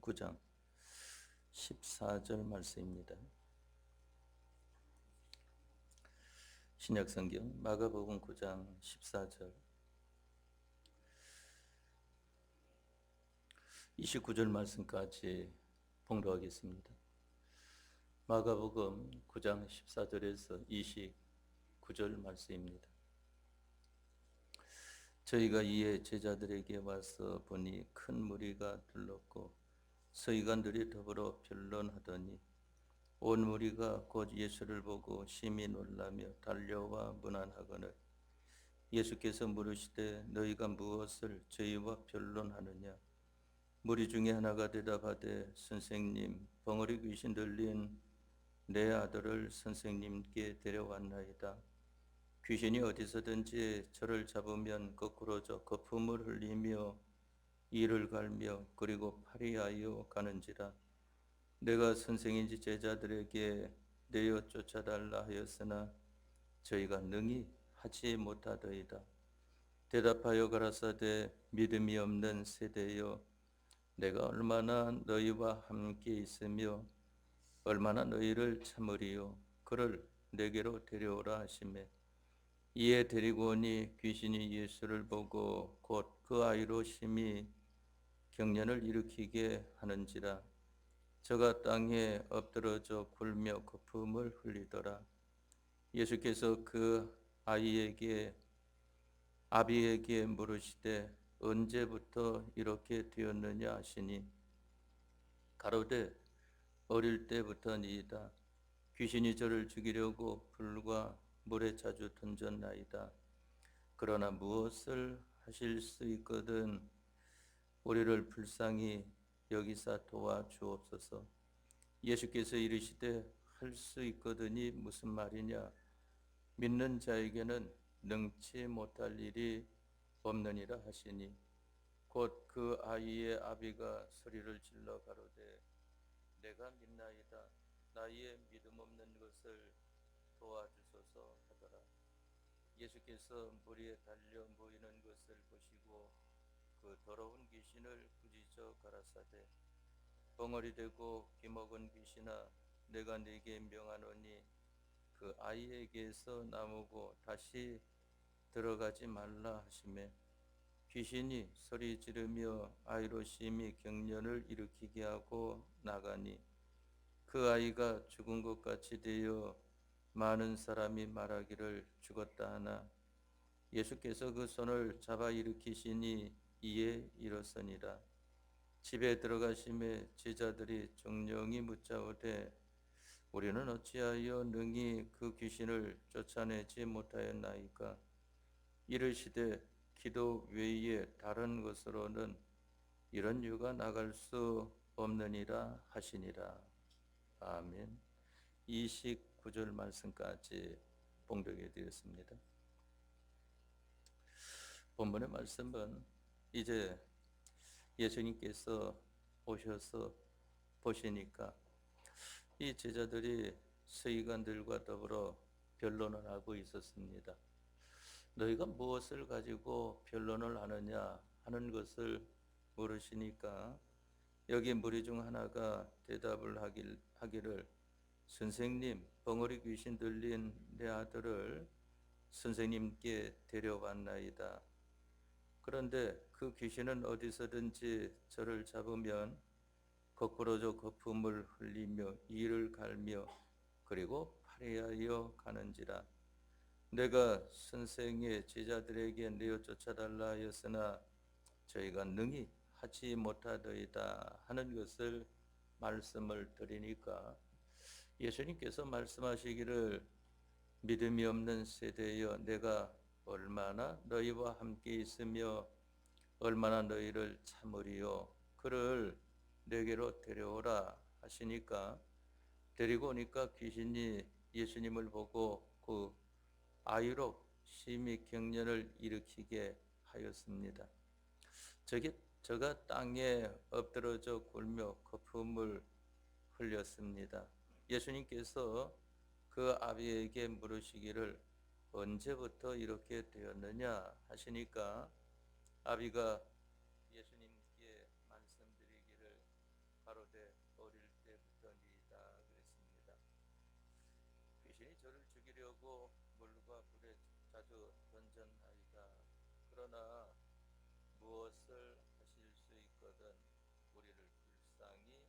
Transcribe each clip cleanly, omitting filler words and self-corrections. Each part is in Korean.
9장 14절 말씀입니다. 신약성경 마가복음 9장 14절 29절 말씀까지 봉독하겠습니다. 마가복음 9장 14절에서 29절 말씀입니다. 저희가 이에 제자들에게 와서 보니 큰 무리가 둘렀고 서기관들이 더불어 변론하더니 온 무리가 곧 예수를 보고 심히 놀라며 달려와 문안하거늘 예수께서 물으시되 너희가 무엇을 저희와 변론하느냐. 무리 중에 하나가 대답하되 선생님, 벙어리 귀신 들린 내 아들을 선생님께 데려왔나이다. 귀신이 어디서든지 저를 잡으면 거꾸로져 거품을 흘리며 이를 갈며 그리고 파리하여 가는지라. 내가 선생인지 제자들에게 내어 쫓아달라 하였으나 저희가 능히 하지 못하더이다. 대답하여 가라사대 믿음이 없는 세대여, 내가 얼마나 너희와 함께 있으며 얼마나 너희를 참으리요. 그를 내게로 데려오라 하시매 이에 데리고 오니 귀신이 예수를 보고 곧 그 아이로 심히 경련을 일으키게 하는지라. 저가 땅에 엎드러져 굴며 거품을 흘리더라. 예수께서 그 아비에게 물으시되 언제부터 이렇게 되었느냐 하시니 가로되 어릴 때부터니이다. 귀신이 저를 죽이려고 불과 물에 자주 던졌나이다. 그러나 무엇을 하실 수 있거든 우리를 불쌍히 여기사 도와주옵소서. 예수께서 이르시되 할 수 있거든이 무슨 말이냐. 믿는 자에게는 능치 못할 일이 없느니라 하시니 곧 그 아이의 아비가 소리를 질러 가로되 내가 믿나이다. 나의 믿음 없는 것을 도와주소서 하더라. 예수께서 무리에 달려 모이는 것을 보시고 그 더러운 귀신을 꾸짖어 가라사대 벙어리 되고 기먹은 귀신아, 내가 네게 명하노니 그 아이에게서 나오고 다시 들어가지 말라 하시매 귀신이 소리 지르며 아이로 심히 경련을 일으키게 하고 나가니 그 아이가 죽은 것 같이 되어 많은 사람이 말하기를 죽었다 하나 예수께서 그 손을 잡아 일으키시니 이에 일어서니라. 집에 들어가심에 제자들이 정령이 묻자오되 우리는 어찌하여 능히 그 귀신을 쫓아내지 못하였나이까. 이르시되 기도 외에 다른 것으로는 이런 유가 나갈 수 없느니라 하시니라. 아멘. 29절 말씀까지 봉독해 드렸습니다. 본문의 말씀은 이제 예수님께서 오셔서 보시니까 이 제자들이 서기관들과 더불어 변론을 하고 있었습니다. 너희가 무엇을 가지고 변론을 하느냐 하는 것을 물으시니까 여기 무리 중 하나가 대답을 하기를 선생님, 벙어리 귀신 들린 내 아들을 선생님께 데려왔나이다. 그런데 그 귀신은 어디서든지 저를 잡으면 거꾸로져 거품을 흘리며 이를 갈며 그리고 파리하여 가는지라. 내가 선생의 제자들에게 내어 쫓아달라 하였으나 저희가 능히 하지 못하더이다 하는 것을 말씀을 드리니까 예수님께서 말씀하시기를 믿음이 없는 세대여, 내가 얼마나 너희와 함께 있으며 얼마나 너희를 참으리요. 그를 내게로 데려오라 하시니까 데리고 오니까 귀신이 예수님을 보고 그 아이로 심히 경련을 일으키게 하였습니다. 저가 땅에 엎드러져 굴며 거품을 흘렸습니다. 예수님께서 그 아비에게 물으시기를 언제부터 이렇게 되었느냐 하시니까 아비가 예수님께 말씀드리기를 당신이 저를 죽이려고 물과 불에 자주 던졌나이다. 그러나 무엇을 하실 수 있거든 우리를 불쌍히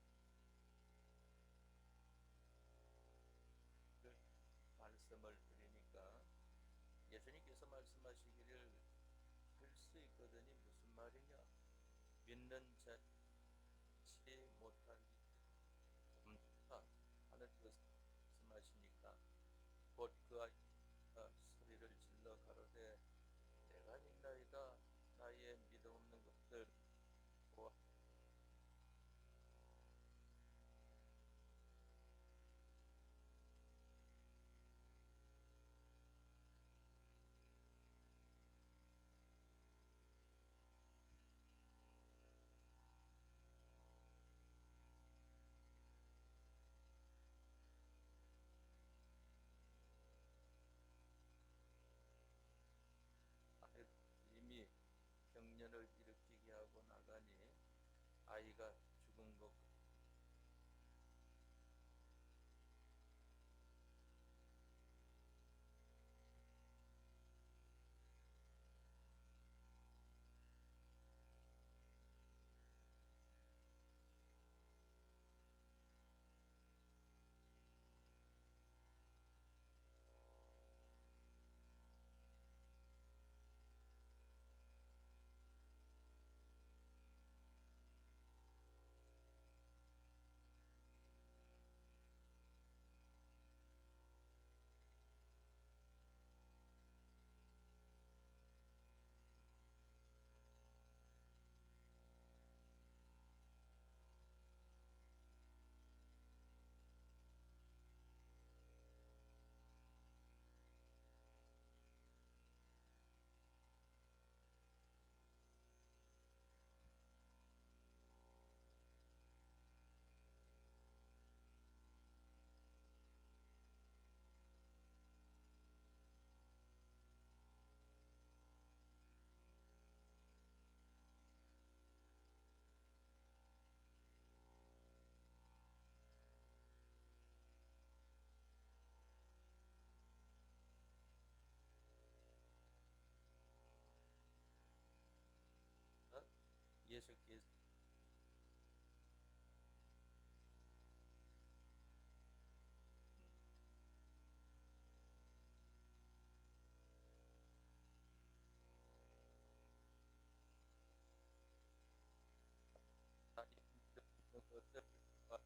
그 말씀을 드리니까 예수님께서 말씀하시기를 할 수 있거든이 무슨 말이냐? 믿는 자치 못하기 없다 하는 것을 말씀하시니까 곧 그 아이가 소리를 질러 가로되 내가 믿나이다. 나의 믿음 없는 것들 보아. 이미 경련을 일으키게 하고 나가니 아이가 죽은 것. 예수께서 다 있는 것들 믿고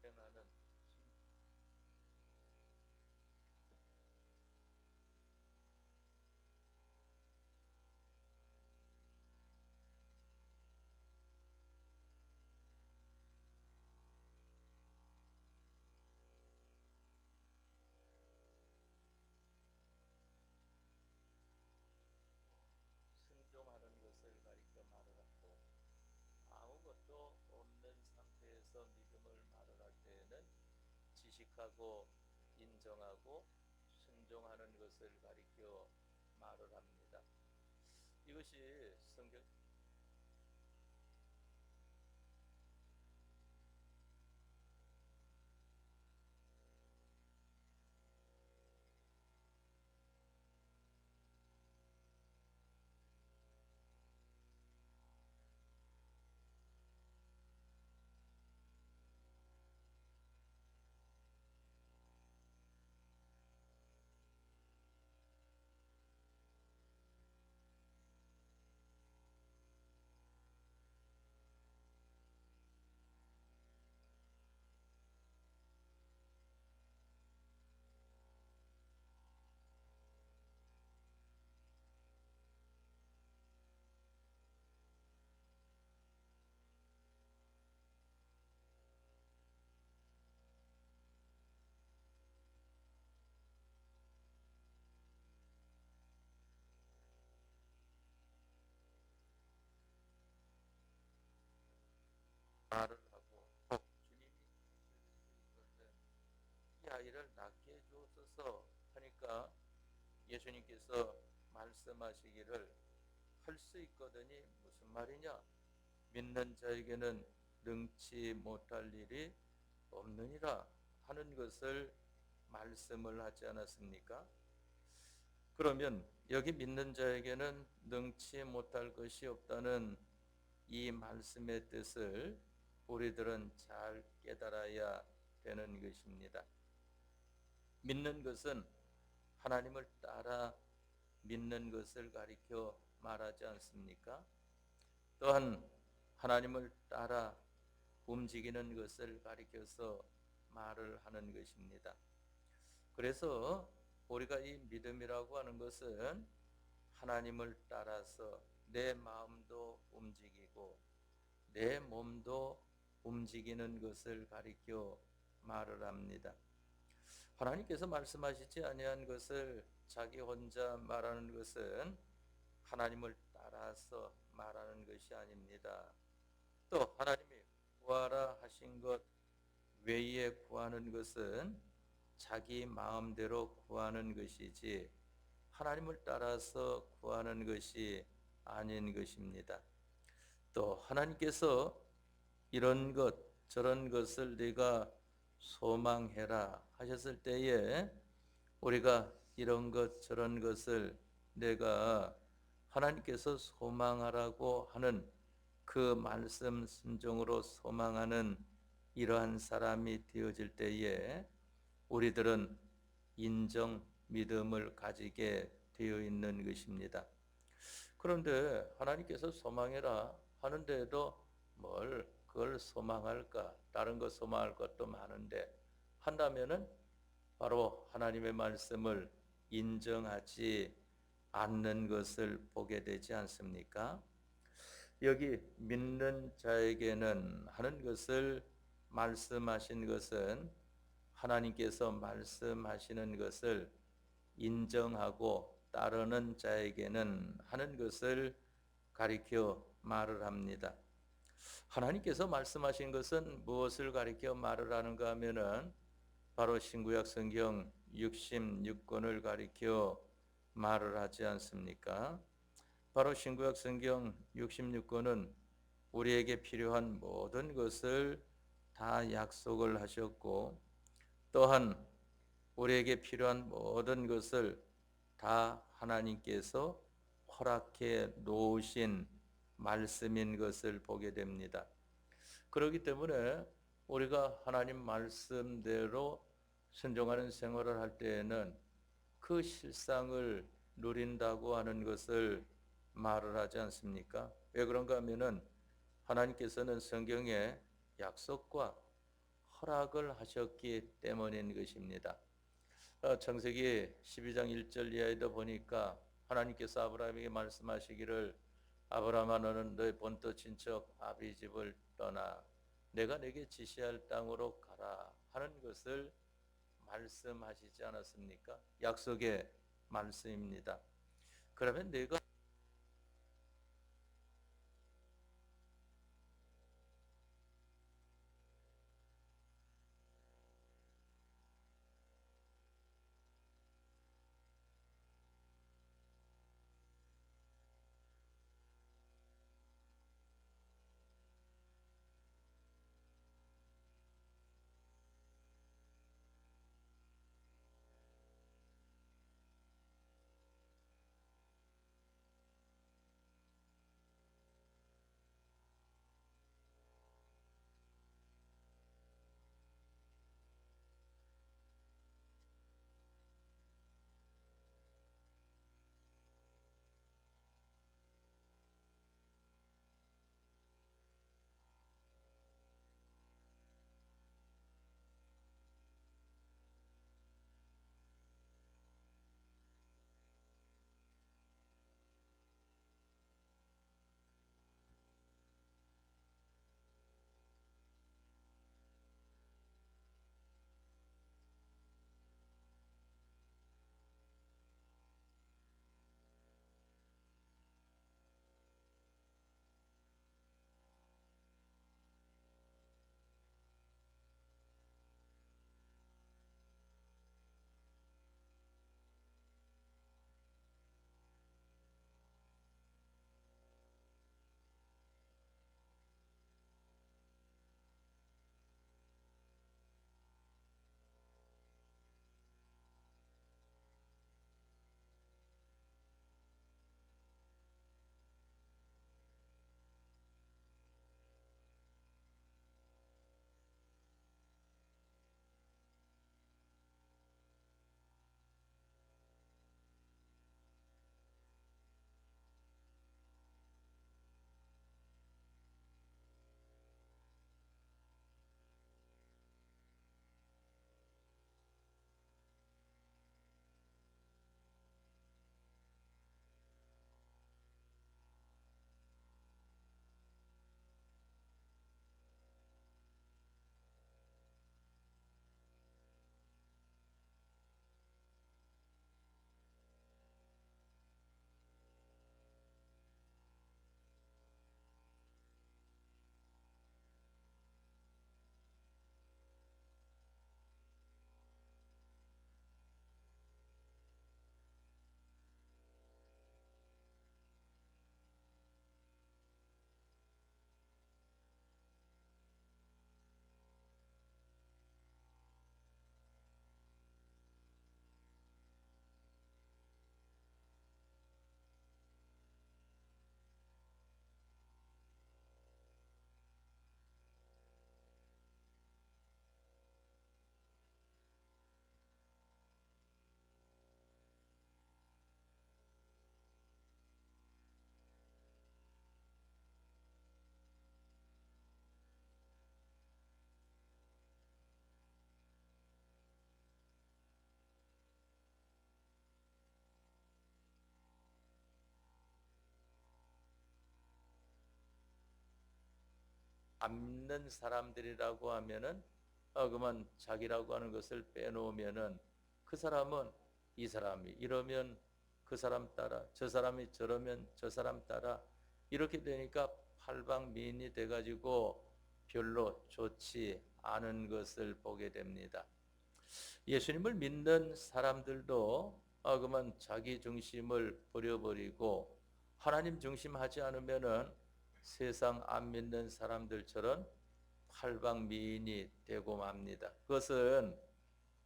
인정하는 순종하는 것을 가리켜 말하고 아무것도 없는 상태에서 믿음을 말할 때에는 지식하고 인정하고 순종하는 것을 가리켜 말을 합니다. 이것이 성경 말을 하고 주님이 하실 수 있거든 이 아이를 낳게 주옵소서 하니까 예수님께서 말씀하시기를 할 수 있거든이 무슨 말이냐? 믿는 자에게는 능치 못할 일이 없느니라 하는 것을 말씀을 하지 않았습니까? 그러면 여기 믿는 자에게는 능치 못할 것이 없다는 이 말씀의 뜻을 우리들은 잘 깨달아야 되는 것입니다. 믿는 것은 하나님을 따라 믿는 것을 가리켜 말하지 않습니까? 또한 하나님을 따라 움직이는 것을 가리켜서 말을 하는 것입니다. 그래서 우리가 이 믿음이라고 하는 것은 하나님을 따라서 내 마음도 움직이고 내 몸도 움직이는 것을 가리켜 말을 합니다. 하나님께서 말씀하시지 아니한 것을 자기 혼자 말하는 것은 하나님을 따라서 말하는 것이 아닙니다. 또 하나님이 구하라 하신 것 외에 구하는 것은 자기 마음대로 구하는 것이지 하나님을 따라서 구하는 것이 아닌 것입니다. 또 하나님께서 이런 것 저런 것을 네가 소망해라 하셨을 때에 우리가 이런 것 저런 것을 내가 하나님께서 소망하라고 하는 그 말씀 순종으로 소망하는 이러한 사람이 되어질 때에 우리들은 인정 믿음을 가지게 되어 있는 것입니다. 그런데 하나님께서 소망해라 하는데도 뭘 그걸 소망할까? 다른 거 소망할 것도 많은데 한다면은 바로 하나님의 말씀을 인정하지 않는 것을 보게 되지 않습니까? 여기 믿는 자에게는 하는 것을 말씀하신 것은 하나님께서 말씀하시는 것을 인정하고 따르는 자에게는 하는 것을 가리켜 말을 합니다. 하나님께서 말씀하신 것은 무엇을 가리켜 말을 하는가 하면은 바로 신구약 성경 66권을 가리켜 말을 하지 않습니까? 바로 신구약 성경 66권은 우리에게 필요한 모든 것을 다 약속을 하셨고 또한 우리에게 필요한 모든 것을 다 하나님께서 허락해 놓으신 말씀인 것을 보게 됩니다. 그렇기 때문에 우리가 하나님 말씀대로 순종하는 생활을 할 때에는 그 실상을 누린다고 하는 것을 말을 하지 않습니까? 왜 그런가 하면은 하나님께서는 성경에 약속과 허락을 하셨기 때문인 것입니다. 창세기 12장 1절 이하에도 보니까 하나님께서 아브라함에게 말씀하시기를 아브라함아 너는 너의 본토 친척 아비 집을 떠나 내가 내게 지시할 땅으로 가라 하는 것을 말씀하시지 않았습니까? 약속의 말씀입니다. 그러면 내가 안 믿는 사람들이라고 하면은 그만 자기라고 하는 것을 빼놓으면은 그 사람은 이 사람이 이러면 그 사람 따라, 저 사람이 저러면 저 사람 따라, 이렇게 되니까 팔방미인이 돼가지고 별로 좋지 않은 것을 보게 됩니다. 예수님을 믿는 사람들도 그만 자기 중심을 버려버리고 하나님 중심하지 않으면은 세상 안 믿는 사람들처럼 팔방미인이 되고 맙니다. 그것은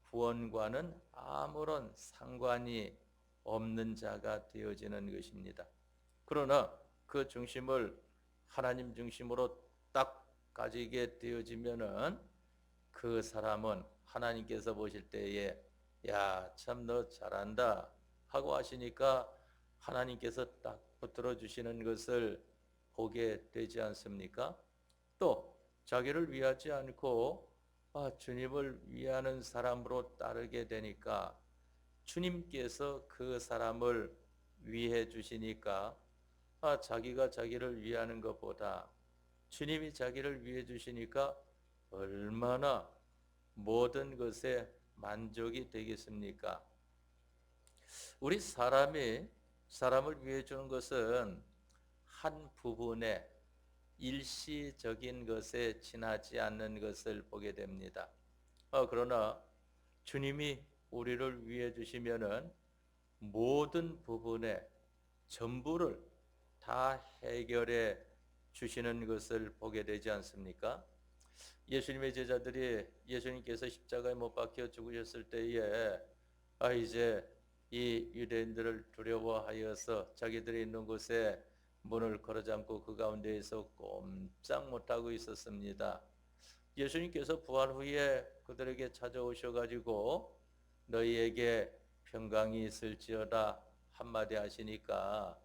구원과는 아무런 상관이 없는 자가 되어지는 것입니다. 그러나 그 중심을 하나님 중심으로 딱 가지게 되어지면은 그 사람은 하나님께서 보실 때에 야, 참 너 잘한다 하고 하시니까 하나님께서 딱 붙들어 주시는 것을 보게 되지 않습니까? 또 자기를 위하지 않고 주님을 위하는 사람으로 따르게 되니까 주님께서 그 사람을 위해 주시니까 자기가 자기를 위하는 것보다 주님이 자기를 위해 주시니까 얼마나 모든 것에 만족이 되겠습니까? 우리 사람이 사람을 위해 주는 것은 한 부분에 일시적인 것에 지나지 않는 것을 보게 됩니다. 그러나 주님이 우리를 위해 주시면은 모든 부분에 전부를 다 해결해 주시는 것을 보게 되지 않습니까? 예수님의 제자들이 예수님께서 십자가에 못 박혀 죽으셨을 때에 이제 이 유대인들을 두려워하여서 자기들이 있는 곳에 문을 걸어잠고 그 가운데에서 꼼짝 못하고 있었습니다. 예수님께서 부활 후에 그들에게 찾아오셔가지고 너희에게 평강이 있을지어다 한마디 하시니까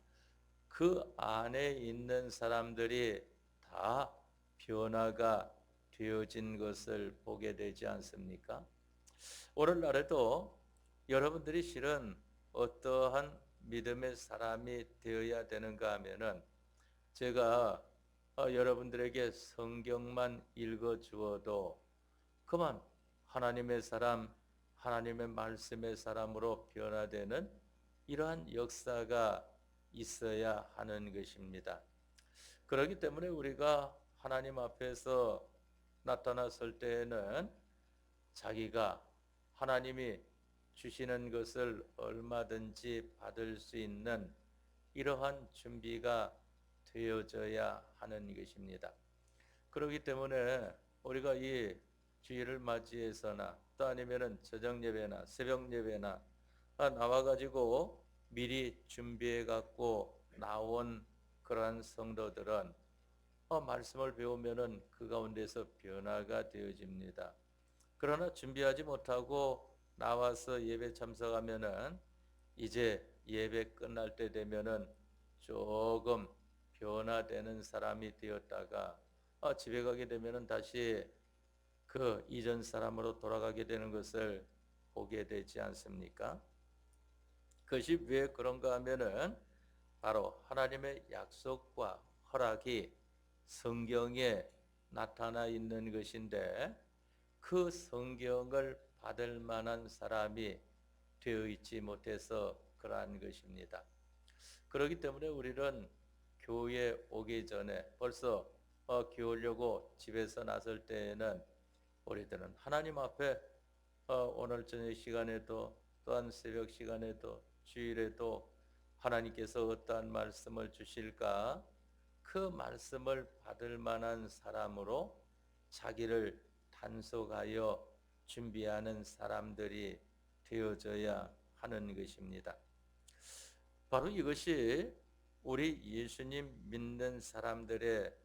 그 안에 있는 사람들이 다 변화가 되어진 것을 보게 되지 않습니까? 오늘날에도 여러분들이 실은 어떠한 믿음의 사람이 되어야 되는가 하면은 제가 여러분들에게 성경만 읽어 주어도 그만 하나님의 사람, 하나님의 말씀의 사람으로 변화되는 이러한 역사가 있어야 하는 것입니다. 그렇기 때문에 우리가 하나님 앞에서 나타났을 때에는 자기가 하나님이 주시는 것을 얼마든지 받을 수 있는 이러한 준비가 되어져야 하는 것입니다. 그렇기 때문에 우리가 이 주일을 맞이해서나 또 아니면은 저녁 예배나 새벽 예배나 나와가지고 미리 준비해 갖고 나온 그러한 성도들은 말씀을 배우면은 그 가운데서 변화가 되어집니다. 그러나 준비하지 못하고 나와서 예배 참석하면은 이제 예배 끝날 때 되면은 조금 변화되는 사람이 되었다가 집에 가게 되면은 다시 그 이전 사람으로 돌아가게 되는 것을 보게 되지 않습니까? 그것이 왜 그런가 하면은 바로 하나님의 약속과 허락이 성경에 나타나 있는 것인데 그 성경을 받을 만한 사람이 되어 있지 못해서 그러한 것입니다. 그렇기 때문에 우리는 교회에 오기 전에 벌써 교회 오려고 집에서 나설 때에는 우리들은 하나님 앞에 오늘 저녁 시간에도 또한 새벽 시간에도 주일에도 하나님께서 어떠한 말씀을 주실까 그 말씀을 받을 만한 사람으로 자기를 단속하여 준비하는 사람들이 되어져야 하는 것입니다. 바로 이것이 우리 예수님 믿는 사람들의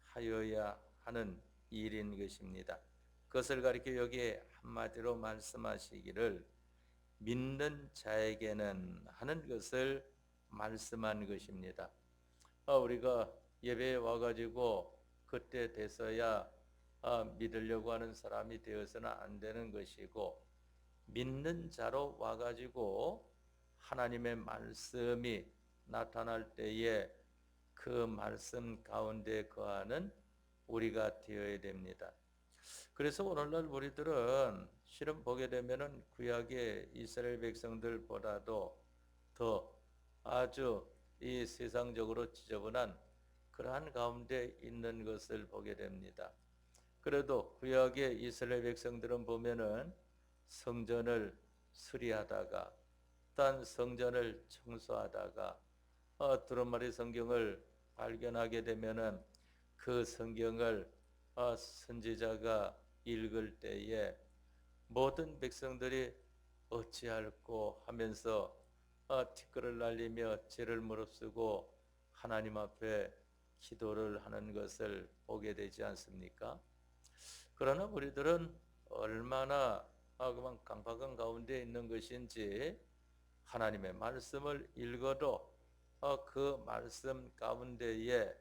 하여야 하는 일인 것입니다. 그것을 가리켜 여기에 한마디로 말씀하시기를 믿는 자에게는 하는 것을 말씀한 것입니다. 우리가 예배에 와가지고 그때 돼서야 믿으려고 하는 사람이 되어서는 안 되는 것이고 믿는 자로 와가지고 하나님의 말씀이 나타날 때에 그 말씀 가운데 거하는 우리가 되어야 됩니다. 그래서 오늘날 우리들은 실은 보게 되면은 구약의 이스라엘 백성들보다도 더 아주 이 세상적으로 지저분한 그러한 가운데 있는 것을 보게 됩니다. 그래도 구약의 이스라엘 백성들은 보면은 성전을 수리하다가 딴 성전을 청소하다가 두루마리 성경을 발견하게 되면은 그 성경을 선지자가 읽을 때에 모든 백성들이 어찌할꼬 하면서 티끌을 날리며 죄를 무릅쓰고 하나님 앞에 기도를 하는 것을 보게 되지 않습니까? 그러나 우리들은 얼마나 그만 강박한 가운데 있는 것인지 하나님의 말씀을 읽어도 그 말씀 가운데에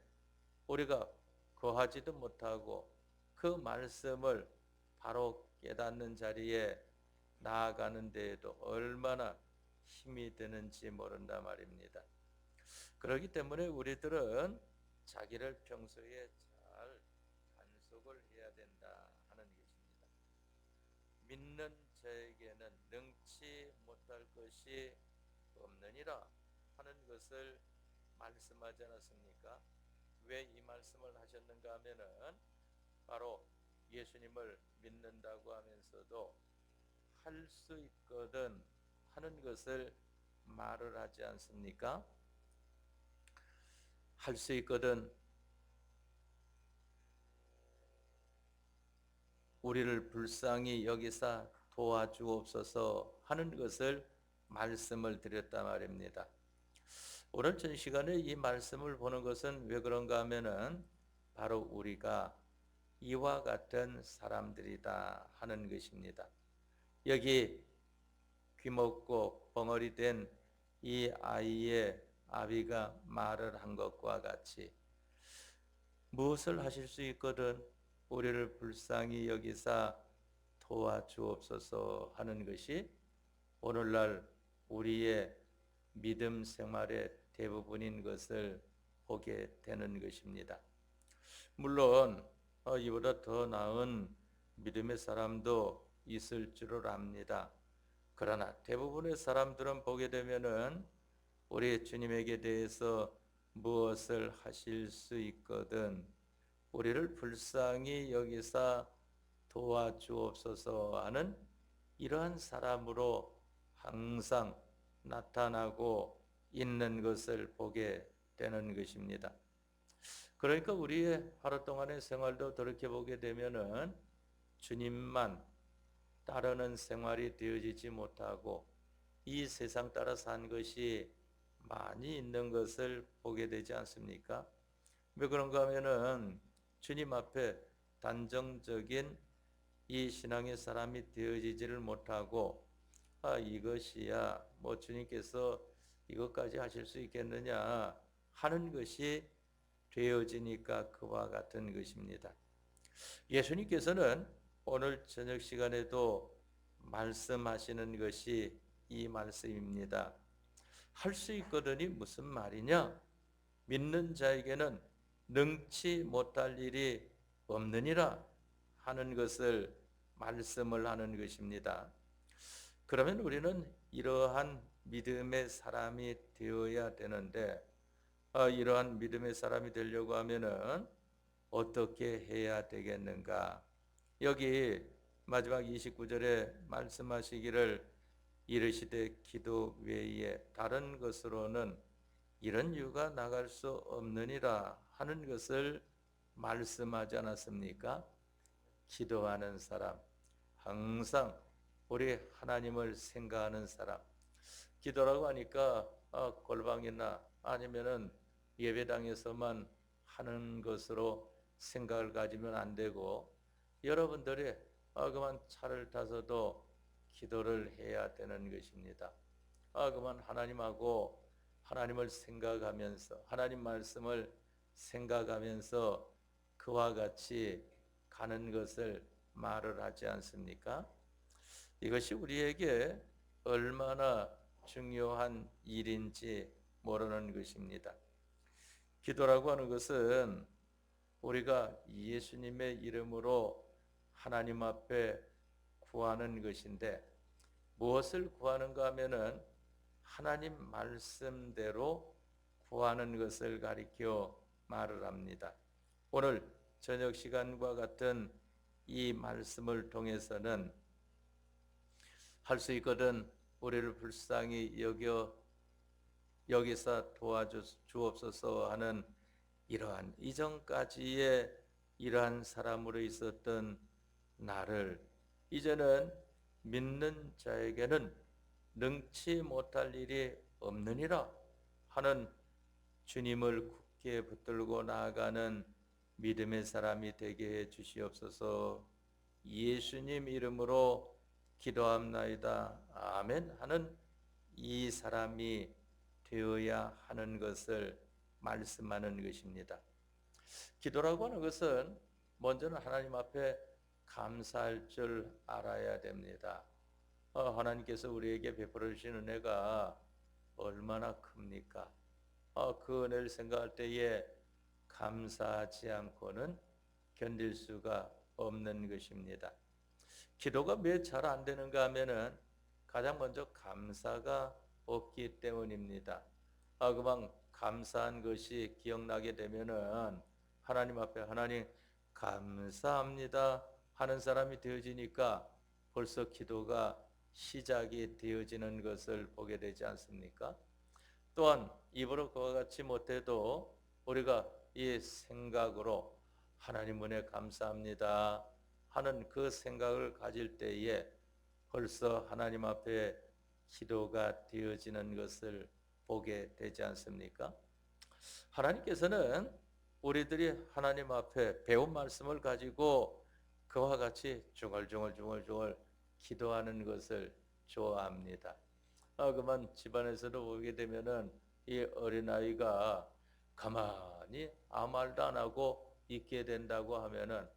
우리가 거하지도 못하고 그 말씀을 바로 깨닫는 자리에 나아가는 데에도 얼마나 힘이 드는지 모른다 말입니다. 그렇기 때문에 우리들은 자기를 평소에 잘 단속을 해야 된다 하는 것입니다. 믿는 자에게는 능치 못할 것이 없느니라 하는 것을 말씀하지 않았습니까? 왜 이 말씀을 하셨는가 하면은 바로 예수님을 믿는다고 하면서도 할 수 있거든 하는 것을 말을 하지 않습니까? 할 수 있거든 우리를 불쌍히 여기사 도와주옵소서 하는 것을 말씀을 드렸단 말입니다. 오늘 전 시간에 이 말씀을 보는 것은 왜 그런가 하면은 바로 우리가 이와 같은 사람들이다 하는 것입니다. 여기 귀먹고 벙어리 된 이 아이의 아비가 말을 한 것과 같이 무엇을 하실 수 있거든 우리를 불쌍히 여기사 도와주옵소서 하는 것이 오늘날 우리의 믿음 생활의 대부분인 것을 보게 되는 것입니다. 물론 이보다 더 나은 믿음의 사람도 있을 줄을 압니다. 그러나 대부분의 사람들은 보게 되면은 우리 주님에게 대해서 무엇을 하실 수 있거든 우리를 불쌍히 여기사 도와주옵소서 하는 이러한 사람으로 항상 나타나고 있는 것을 보게 되는 것입니다. 그러니까 우리의 하루 동안의 생활도 돌이켜보게 되면은 주님만 따르는 생활이 되어지지 못하고 이 세상 따라 산 것이 많이 있는 것을 보게 되지 않습니까? 왜 그런가 하면은 주님 앞에 단정적인 이 신앙의 사람이 되어지지를 못하고 이것이야 뭐 주님께서 이것까지 하실 수 있겠느냐 하는 것이 되어지니까 그와 같은 것입니다. 예수님께서는 오늘 저녁 시간에도 말씀하시는 것이 이 말씀입니다. 할 수 있거든이 무슨 말이냐? 믿는 자에게는 능치 못할 일이 없느니라 하는 것을 말씀을 하는 것입니다. 그러면 우리는 이러한 믿음의 사람이 되어야 되는데 이러한 믿음의 사람이 되려고 하면은 어떻게 해야 되겠는가? 여기 마지막 29절에 말씀하시기를 이르시되 기도 외에 다른 것으로는 이런 유가 나갈 수 없느니라 하는 것을 말씀하지 않았습니까? 기도하는 사람, 항상 우리 하나님을 생각하는 사람. 기도라고 하니까 골방이나 아니면은 예배당에서만 하는 것으로 생각을 가지면 안 되고 여러분들이 그만 차를 타서도 기도를 해야 되는 것입니다. 그만 하나님하고 하나님을 생각하면서 하나님 말씀을 생각하면서 그와 같이 가는 것을 말을 하지 않습니까? 이것이 우리에게 얼마나 중요한 일인지 모르는 것입니다. 기도라고 하는 것은 우리가 예수님의 이름으로 하나님 앞에 구하는 것인데 무엇을 구하는가 하면은 하나님 말씀대로 구하는 것을 가리켜 말을 합니다. 오늘 저녁 시간과 같은 이 말씀을 통해서는 할 수 있거든 우리를 불쌍히 여기서 도와주옵소서 하는 이러한 이전까지의 이러한 사람으로 있었던 나를 이제는 믿는 자에게는 능치 못할 일이 없느니라 하는 주님을 굳게 붙들고 나아가는 믿음의 사람이 되게 해 주시옵소서. 예수님 이름으로 기도합나이다. 아멘 하는 이 사람이 되어야 하는 것을 말씀하는 것입니다. 기도라고 하는 것은 먼저는 하나님 앞에 감사할 줄 알아야 됩니다. 하나님께서 우리에게 베풀어 주신 은혜가 얼마나 큽니까? 그 은혜를 생각할 때에 감사하지 않고는 견딜 수가 없는 것입니다. 기도가 왜 잘 안 되는가 하면은 가장 먼저 감사가 없기 때문입니다. 그만 감사한 것이 기억나게 되면은 하나님 앞에 하나님 감사합니다 하는 사람이 되어지니까 벌써 기도가 시작이 되어지는 것을 보게 되지 않습니까? 또한 입으로 그와 같이 못해도 우리가 이 생각으로 하나님 은혜 감사합니다 하는 그 생각을 가질 때에 벌써 하나님 앞에 기도가 되어지는 것을 보게 되지 않습니까? 하나님께서는 우리들이 하나님 앞에 배운 말씀을 가지고 그와 같이 중얼중얼 기도하는 것을 좋아합니다. 그만 집안에서도 보게 되면은 이 어린아이가 가만히 아무 말도 안 하고 있게 된다고 하면은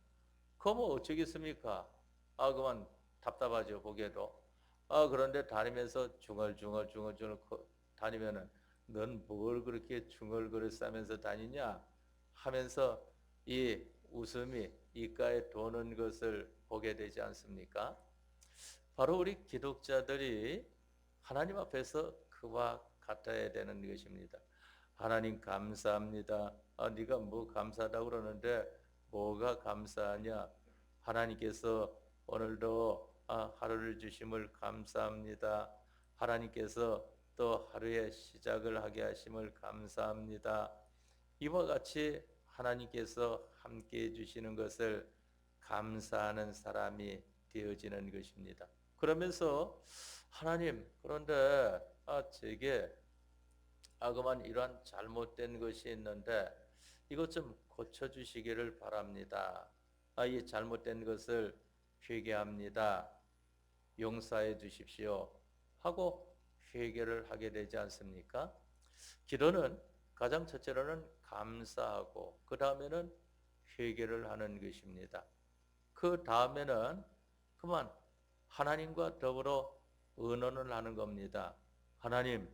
그거 뭐 어쩌겠습니까? 그만 답답하죠 보게도. 그런데 다니면서 중얼중얼 다니면은 넌 뭘 그렇게 중얼거려 싸면서 다니냐 하면서 이 웃음이 입가에 도는 것을 보게 되지 않습니까? 바로 우리 기독자들이 하나님 앞에서 그와 같아야 되는 것입니다. 하나님 감사합니다. 네가 뭐 감사하다고 그러는데 뭐가 감사하냐? 하나님께서 오늘도 하루를 주심을 감사합니다. 하나님께서 또 하루의 시작을 하게 하심을 감사합니다. 이와 같이 하나님께서 함께 해주시는 것을 감사하는 사람이 되어지는 것입니다. 그러면서 하나님 그런데 제게 그만 이러한 잘못된 것이 있는데 이것 좀 고쳐주시기를 바랍니다. 이 잘못된 것을 회개합니다. 용서해 주십시오 하고 회개를 하게 되지 않습니까? 기도는 가장 첫째로는 감사하고 그 다음에는 회개를 하는 것입니다. 그 다음에는 그만 하나님과 더불어 의논을 하는 겁니다. 하나님,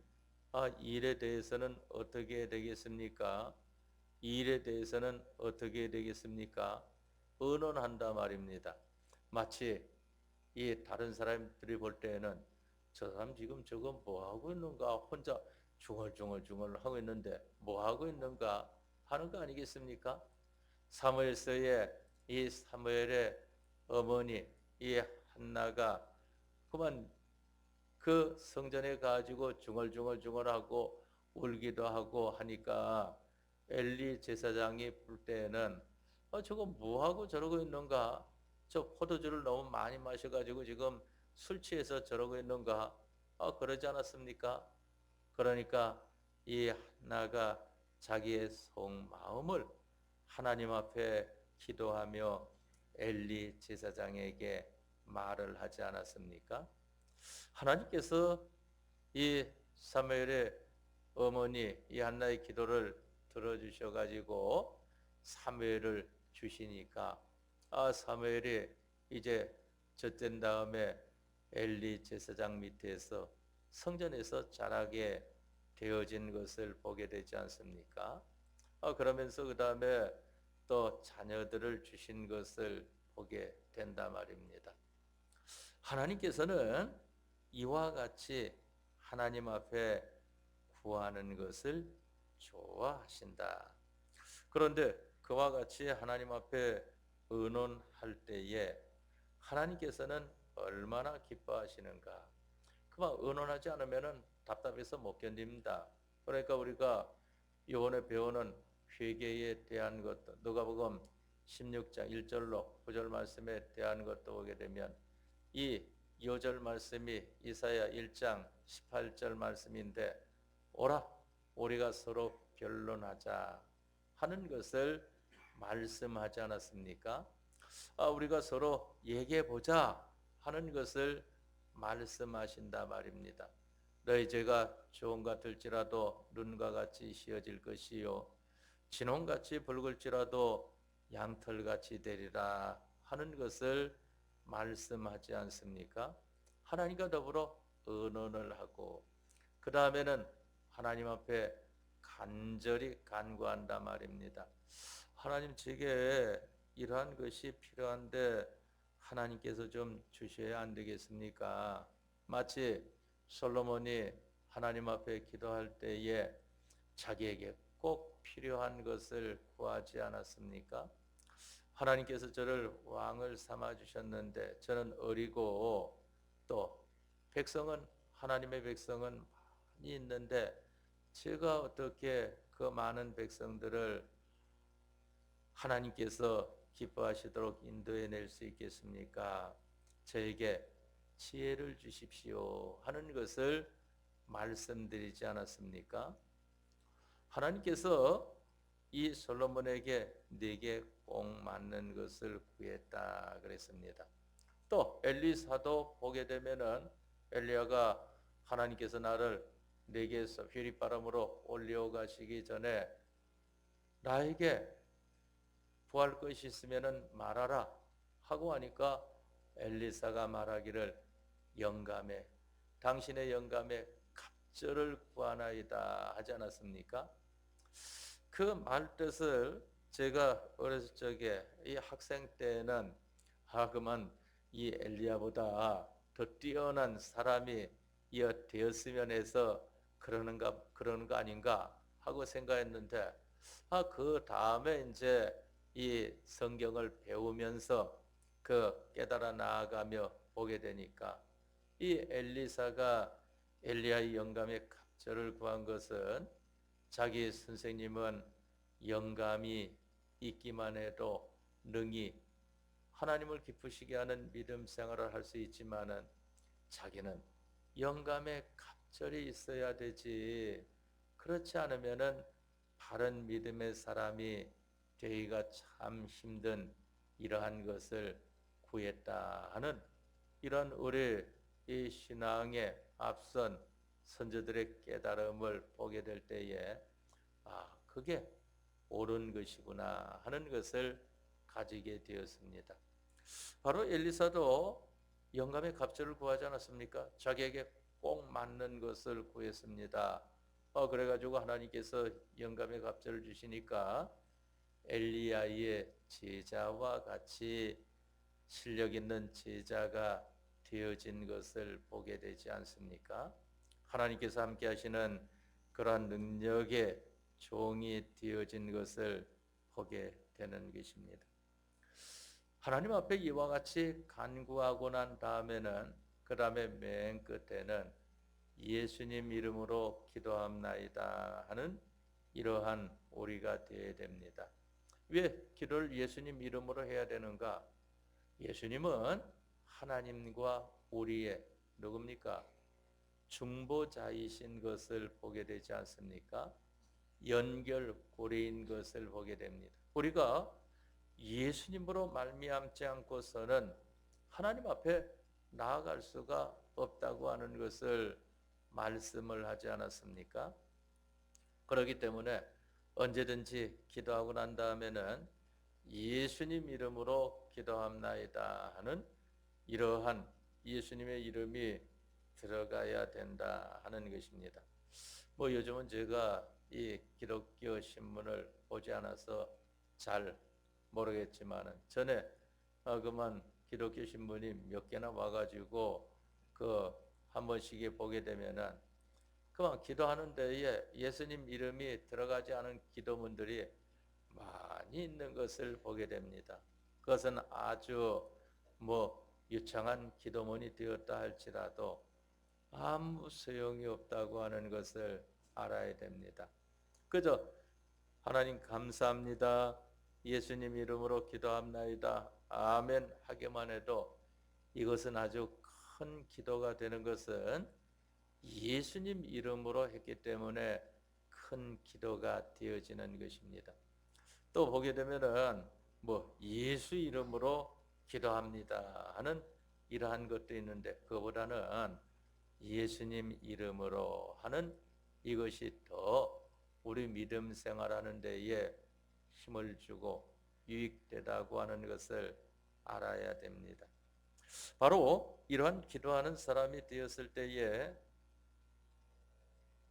이 일에 대해서는 어떻게 되겠습니까? 이 일에 대해서는 어떻게 되겠습니까? 의논한다 말입니다. 마치 이 다른 사람들이 볼 때에는 저 사람 지금 저거 뭐 하고 있는가 혼자 중얼중얼 하고 있는데 뭐 하고 있는가 하는 거 아니겠습니까? 사무엘서에 이 사무엘의 어머니 이 한나가 그만 그 성전에 가지고 중얼중얼하고 울기도 하고 하니까 엘리 제사장이 볼 때에는 저거 뭐하고 저러고 있는가? 저 포도주를 너무 많이 마셔가지고 지금 술 취해서 저러고 있는가? 그러지 않았습니까? 그러니까 이 한나가 자기의 속마음을 하나님 앞에 기도하며 엘리 제사장에게 말을 하지 않았습니까? 하나님께서 이 사무엘의 어머니 이 한나의 기도를 들어주셔가지고 사무엘을 주시니까 사무엘이 이제 젖된 다음에 엘리 제사장 밑에서 성전에서 자라게 되어진 것을 보게 되지 않습니까? 그러면서 그 다음에 또 자녀들을 주신 것을 보게 된다 말입니다. 하나님께서는 이와 같이 하나님 앞에 구하는 것을 좋아하신다. 그런데 그와 같이 하나님 앞에 의논할 때에 하나님께서는 얼마나 기뻐하시는가. 그만 의논하지 않으면 답답해서 못 견딥니다. 그러니까 우리가 이번에 배우는 회개에 대한 것도 누가복음 16장 1절로 9절 말씀에 대한 것도 보게 되면 이 2절 말씀이 이사야 1장 18절 말씀인데 오라 우리가 서로 변론하자 하는 것을 말씀하지 않았습니까? 우리가 서로 얘기해 보자 하는 것을 말씀하신다 말입니다. 너희 죄가 주홍 같을지라도 눈과 같이 씌어질 것이요 진홍같이 붉을지라도 양털같이 되리라 하는 것을 말씀하지 않습니까? 하나님과 더불어 의논을 하고 그 다음에는 하나님 앞에 간절히 간구한다 말입니다. 하나님 제게 이러한 것이 필요한데 하나님께서 좀 주셔야 안 되겠습니까? 마치 솔로몬이 하나님 앞에 기도할 때에 자기에게 꼭 필요한 것을 구하지 않았습니까? 하나님께서 저를 왕을 삼아 주셨는데 저는 어리고 또 백성은 하나님의 백성은 많이 있는데 제가 어떻게 그 많은 백성들을 하나님께서 기뻐하시도록 인도해낼 수 있겠습니까? 저에게 지혜를 주십시오 하는 것을 말씀드리지 않았습니까? 하나님께서 이 솔로몬에게 네게 꼭 맞는 것을 구했다 그랬습니다. 또 엘리사도 보게 되면은 엘리야가 하나님께서 나를 내게서 휘리바람으로 올려 가시기 전에 나에게 구할 것이 있으면은 말하라 하고 하니까 엘리사가 말하기를 영감에 당신의 영감에 갑절을 구하나이다 하지 않았습니까? 그 말 뜻을 제가 어렸을 적에 이 학생 때는 그만 이 엘리야보다 더 뛰어난 사람이 되었으면 해서 그러는 거 아닌가 하고 생각했는데 그 다음에 이제 이 성경을 배우면서 그 깨달아 나아가며 보게 되니까 이 엘리사가 엘리야의 영감의 갑절을 구한 것은 자기 선생님은 영감이 있기만 해도 능히 하나님을 기쁘시게 하는 믿음 생활을 할 수 있지만은 자기는 영감의 갑절이 있어야 되지. 그렇지 않으면은 바른 믿음의 사람이 되기가 참 힘든 이러한 것을 구했다 하는 이런 우리 이 신앙의 앞선 선조들의 깨달음을 보게 될 때에 그게 옳은 것이구나 하는 것을 가지게 되었습니다. 바로 엘리사도 영감의 갑절을 구하지 않았습니까? 자기에게 꼭 맞는 것을 구했습니다. 그래가지고 하나님께서 영감의 갑절을 주시니까 엘리야의 제자와 같이 실력 있는 제자가 되어진 것을 보게 되지 않습니까? 하나님께서 함께 하시는 그러한 능력의 종이 되어진 것을 보게 되는 것입니다. 하나님 앞에 이와 같이 간구하고 난 다음에는 그 다음에 맨 끝에는 예수님 이름으로 기도합나이다 하는 이러한 우리가 되어야 됩니다. 왜 기도를 예수님 이름으로 해야 되는가? 예수님은 하나님과 우리의 누굽니까? 중보자이신 것을 보게 되지 않습니까? 연결고리인 것을 보게 됩니다. 우리가 예수님으로 말미암지 않고서는 하나님 앞에 나아갈 수가 없다고 하는 것을 말씀을 하지 않았습니까? 그렇기 때문에 언제든지 기도하고 난 다음에는 예수님 이름으로 기도합나이다 하는 이러한 예수님의 이름이 들어가야 된다 하는 것입니다. 요즘은 제가 이 기독교 신문을 보지 않아서 잘 모르겠지만은 전에 그만 기독교 신문이 몇 개나 와가지고 그 한 번씩 보게 되면은 그만 기도하는 데에 예수님 이름이 들어가지 않은 기도문들이 많이 있는 것을 보게 됩니다. 그것은 아주 유창한 기도문이 되었다 할지라도 아무 소용이 없다고 하는 것을 알아야 됩니다. 그저 하나님 감사합니다. 예수님 이름으로 기도합나이다. 아멘 하기만 해도 이것은 아주 큰 기도가 되는 것은 예수님 이름으로 했기 때문에 큰 기도가 되어지는 것입니다. 또 보게 되면은 예수 이름으로 기도합니다 하는 이러한 것도 있는데 그보다는 예수님 이름으로 하는 이것이 더 우리 믿음 생활하는 데에 힘을 주고 유익되다고 하는 것을 알아야 됩니다. 바로 이러한 기도하는 사람이 되었을 때에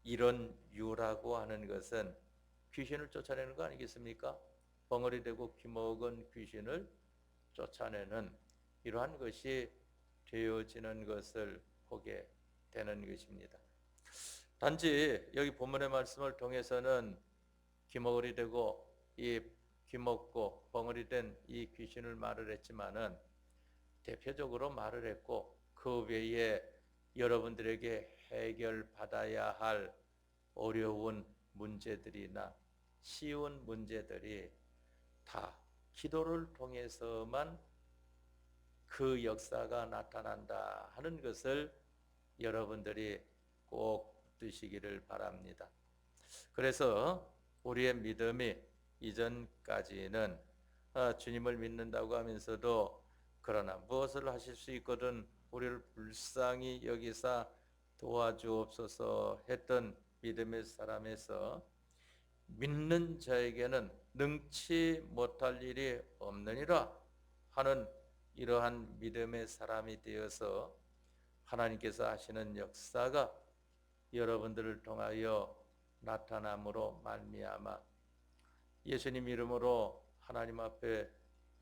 이런 유라고 하는 것은 귀신을 쫓아내는 거 아니겠습니까? 벙어리 되고 귀먹은 귀신을 쫓아내는 이러한 것이 되어지는 것을 보게 되는 것입니다. 단지 여기 본문의 말씀을 통해서는 귀머거리 되고 이 귀먹고 벙어리 된 이 귀신을 말을 했지만은 대표적으로 말을 했고 그 외에 여러분들에게 해결받아야 할 어려운 문제들이나 쉬운 문제들이 다 기도를 통해서만 그 역사가 나타난다 하는 것을 여러분들이 꼭 드시기를 바랍니다. 그래서 우리의 믿음이 이전까지는 주님을 믿는다고 하면서도 그러나 무엇을 하실 수 있거든 우리를 불쌍히 여기사 도와주옵소서 했던 믿음의 사람에서 믿는 자에게는 능치 못할 일이 없느니라 하는 이러한 믿음의 사람이 되어서 하나님께서 하시는 역사가 여러분들을 통하여 나타남으로 말미암아 예수님 이름으로 하나님 앞에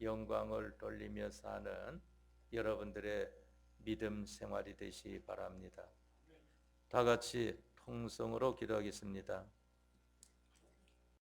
영광을 돌리며 사는 여러분들의 믿음 생활이 되시기 바랍니다. 다 같이 통성으로 기도하겠습니다.